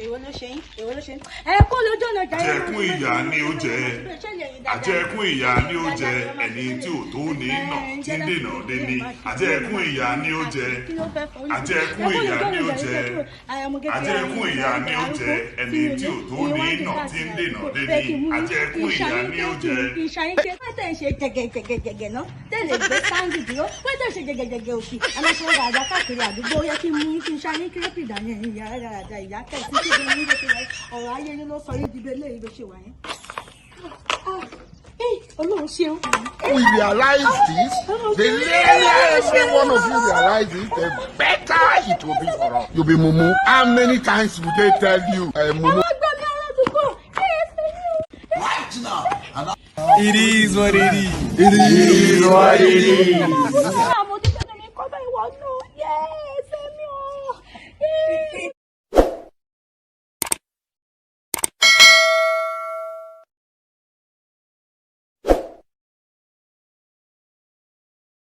èwo ló ṣe yín ẹ kó lójú ọ̀nà jà yín. àjẹkùn ìyá ni ó jẹ àjẹkùn ìyá ni ó jẹ ẹni tí ò tó ní nà tí ń dènà dé ní àjẹkùn ìyá ni ó jẹ àjẹkùn ìyá ni ó jẹ àjẹkùn ìyá ni ó jẹ ẹni tí ò tó ní nà tí ń dènà dé ní àjẹkùn ìyá ni ó jẹ. ìṣàyìn ṣe pẹ́tẹ́ ṣe jẹgẹjẹgẹjẹgẹ náà tẹ́lẹ̀ gbé sáńdì dúró pẹ́tẹ́ ṣe jẹgẹjẹgẹ òkì aláṣẹ àdá káàkiri àdúgbò yẹ kí mú kí n ṣàyìn kírẹ́pì dání ìyá àdá ìyá kẹ́sì tí ìdí ní ṣe ọ̀rọ̀ ayé yín ló sọ yín di bẹ́ẹ̀ lẹ́yìn ló ṣe wà yẹn. Ọlọ́run ṣeun. We realize this. The earlier every one of you realize it, the better it will be for us. You'll be mumu. How many times will they tell you, mumu? Right now. It is what it is. It is what it is. Yes.